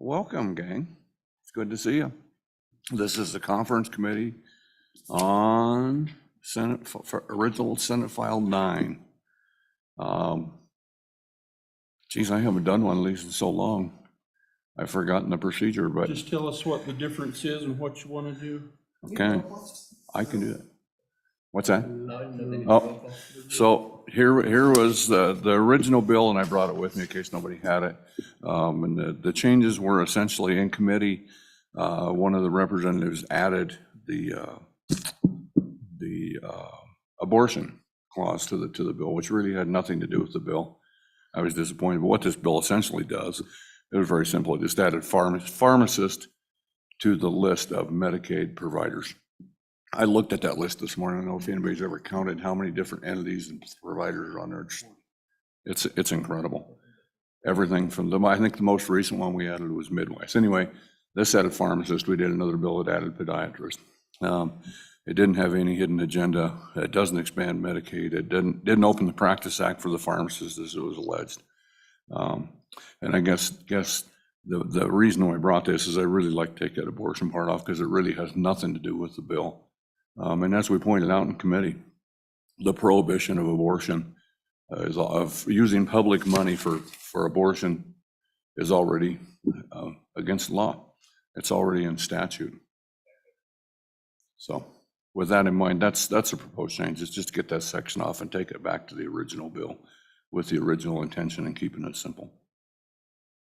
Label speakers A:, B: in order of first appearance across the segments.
A: Welcome, gang. It's good to see you. This is the conference committee on Senate for original Senate File 9. Geez, I haven't done one of these in so long. I've forgotten the procedure, but
B: Just tell us what the difference is and what you want to do.
A: okay, I can do that. What's that? Oh, so here was the original bill, and I brought it with me in case nobody had it. And the changes were essentially in committee. One of the representatives added the abortion clause to the bill, which really had nothing to do with the bill. I was disappointed, but what this bill essentially does, it was very simple. It just added pharmacist to the list of Medicaid providers. I looked at that list this morning. I don't know if anybody's ever counted how many different entities and providers are on there. It's incredible. Everything from them. I think the most recent one we added was midwives. Anyway, this added pharmacist. We did another bill that added podiatrist. It didn't have any hidden agenda. It doesn't expand Medicaid. It didn't open the Practice Act for the pharmacist as it was alleged. And I guess the reason why I brought this is I really like to take that abortion part off because it really has nothing to do with the bill. And as we pointed out in committee, the prohibition of abortion of using public money for abortion is already against the law. It's already in statute. So with that in mind, that's a proposed change. It's just to get that section off and take it back to the original bill with the original intention and keeping it simple.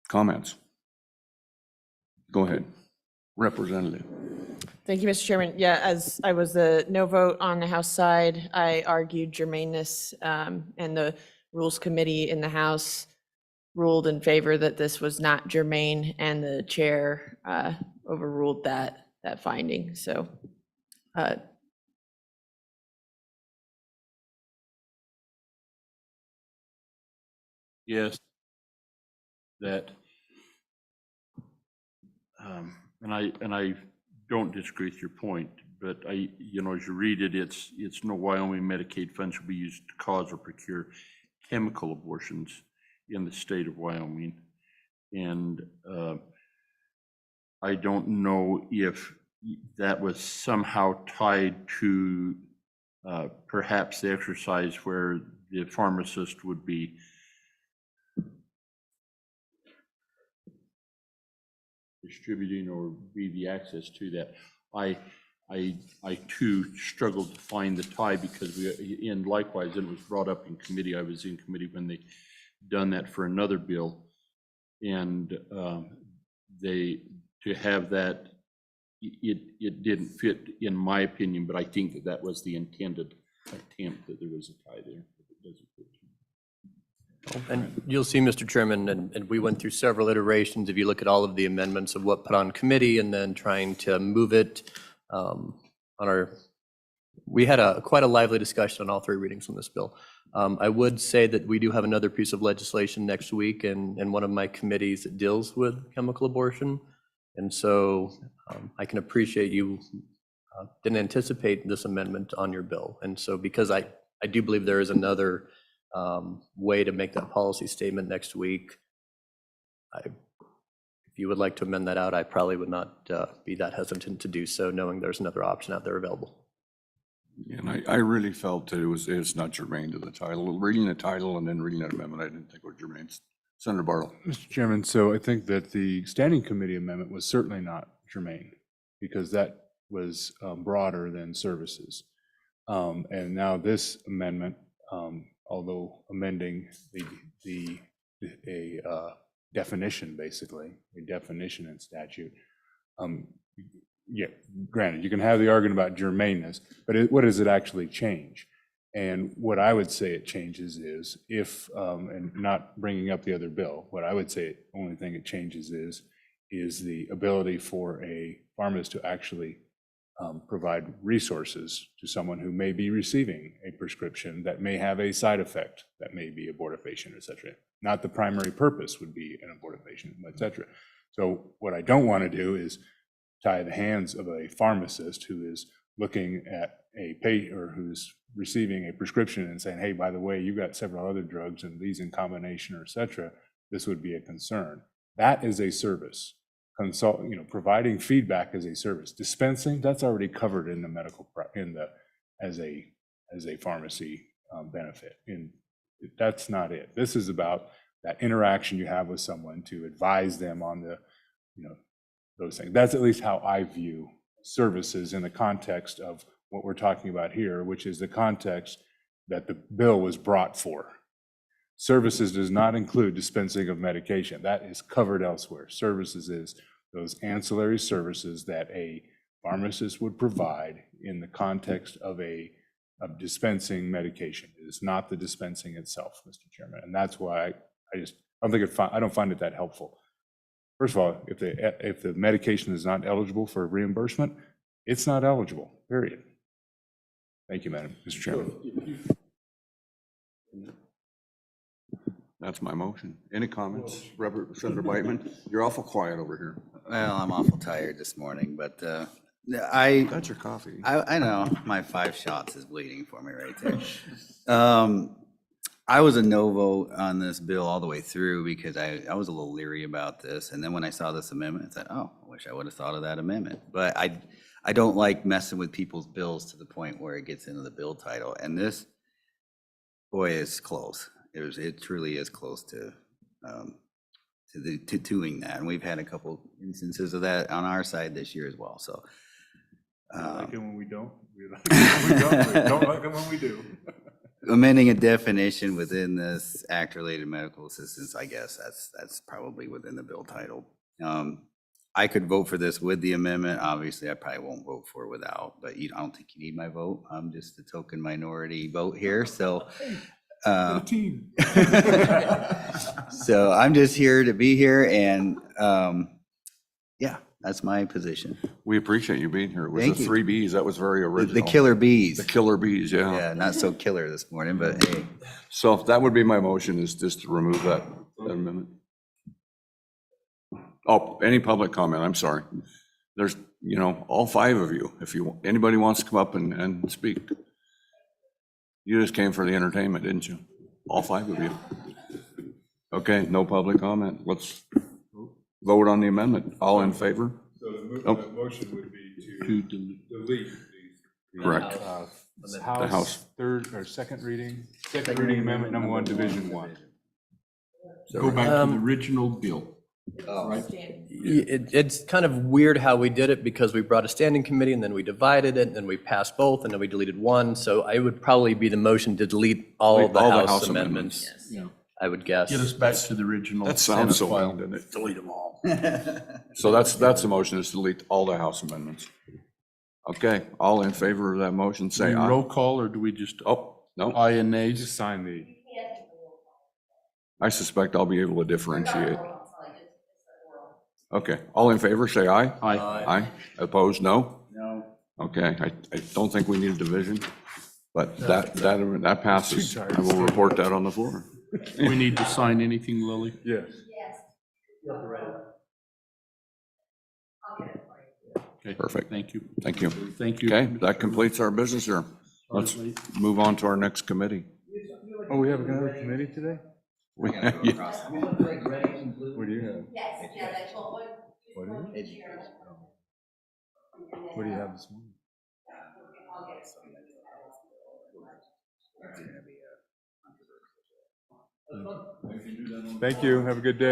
A: Comments? Go ahead, Representative.
C: Thank you, Mr. Chairman. Yeah, as I was a no vote on the House side, I argued germaneness, and the Rules Committee in the House ruled in favor that this was not germane, and the chair overruled that finding. So
B: Yes. That, and I don't disagree with your point, but as you read it, it's no Wyoming Medicaid funds will be used to cause or procure chemical abortions in the state of Wyoming. And I don't know if that was somehow tied to perhaps the exercise where the pharmacist would be distributing or be the access to that. I too struggled to find the tie because and likewise, it was brought up in committee. I was in committee when they done that for another bill, and to have that, it didn't fit in my opinion, but I think that was the intended attempt, that there was a tie there. It doesn't fit.
D: And you'll see, Mr. Chairman, and we went through several iterations. If you look at all of the amendments of what put on committee and then trying to move it we had quite a lively discussion on all three readings on this bill. I would say that we do have another piece of legislation next week in one of my committees that deals with chemical abortion. And so I can appreciate you didn't anticipate this amendment on your bill. And so because I do believe there is another way to make that policy statement next week, if you would like to amend that out, I probably would not be that hesitant to do so, knowing there's another option out there available.
A: And I really felt that it's not germane to the title. Reading the title and then reading that amendment, I didn't think it was germane. Senator Bartle.
E: Mr. Chairman, so I think that the standing committee amendment was certainly not germane because that was broader than services. And now this amendment, although amending a definition, basically, a definition in statute. Yeah, granted, you can have the argument about germaneness, but what does it actually change? And what I would say it changes is if, and not bringing up the other bill, what I would say the only thing it changes is the ability for a pharmacist to actually provide resources to someone who may be receiving a prescription that may have a side effect that may be abortifacient, et cetera. Not the primary purpose would be an abortifacient, et cetera. So what I don't want to do is tie the hands of a pharmacist who is looking at a patient or who's receiving a prescription and saying, hey, by the way, you've got several other drugs and these in combination or et cetera, this would be a concern. That is a service. providing feedback as a service. Dispensing, that's already covered in the medical, as a pharmacy benefit. And that's not it. This is about that interaction you have with someone to advise them on those things. That's at least how I view services in the context of what we're talking about here, which is the context that the bill was brought for. Services does not include dispensing of medication. That is covered elsewhere. Services is those ancillary services that a pharmacist would provide in the context of dispensing medication. It is not the dispensing itself, Mr. Chairman. And that's why I don't find it that helpful. First of all, if the medication is not eligible for reimbursement, it's not eligible, period. Thank you, Mr. Chairman.
A: That's my motion. Any comments? Senator Whiteman, you're awful quiet over here.
F: Well, I'm awful tired this morning, but
A: That's your coffee.
F: I know my 5 shots is bleeding for me right there. I was a no vote on this bill all the way through because I was a little leery about this. And then when I saw this amendment, I said, oh, I wish I would have thought of that amendment. But I don't like messing with people's bills to the point where it gets into the bill title. And this, boy, is close. It truly is close to doing that. And we've had a couple instances of that on our side this year as well. So.
E: Like it when we don't. We like it when we don't. We don't like it when we do.
F: Amending a definition within this act-related medical assistance, I guess that's probably within the bill title. I could vote for this with the amendment. Obviously, I probably won't vote for it without, but I don't think you need my vote. I'm just a token minority vote here, so.
E: Team.
F: So I'm just here to be here, and yeah, that's my position.
A: We appreciate you being here. It was
F: Thank
A: the
F: you.
A: 3 Bs. That was very original.
F: The killer bees.
A: The killer bees, yeah.
F: Yeah, not so killer this morning, but hey.
A: So that would be my motion, is just to remove that amendment. Oh, any public comment? I'm sorry. There's, all 5 of you. If anybody wants to come up and speak. You just came for the entertainment, didn't you? All 5 of you. Okay, no public comment. Let's vote on the amendment. All in favor?
E: So the
A: Oh.
E: motion would be
B: To
E: delete the
A: Correct.
E: the
A: House.
E: House second reading amendment number 1, division 1.
B: go back to the original bill.
D: It's kind of weird how we did it because we brought a standing committee and then we divided it and then we passed both and then we deleted one. So I would probably be the motion to delete all the House amendments,
B: Yeah.
D: I would guess.
B: Get us back to the original.
A: That sounds so
B: Senate file.
A: long, doesn't it? Delete them all. So that's the motion, is to delete all the House amendments. Okay, all in favor of that motion,
B: Do
A: say
B: we
A: aye.
B: roll call, or do we just
A: Oh, no,
B: aye and nays?
E: Just sign the.
A: I suspect I'll be able to differentiate. Okay, all in favor, say aye.
B: Aye.
A: Aye. Opposed, no?
F: No.
A: Okay, I don't think we need a division, but that passes.
E: Too tired.
A: I will report that on the floor.
B: Do we need to sign anything, Lily?
E: Yes.
B: Okay,
A: Perfect.
B: Thank you.
A: Thank you.
B: Thank you.
A: Okay, that completes our business here. Let's move on to our next committee.
E: Oh, we have another committee today?
A: We-
E: What do you have? What do you have this morning? Thank you. Have a good day.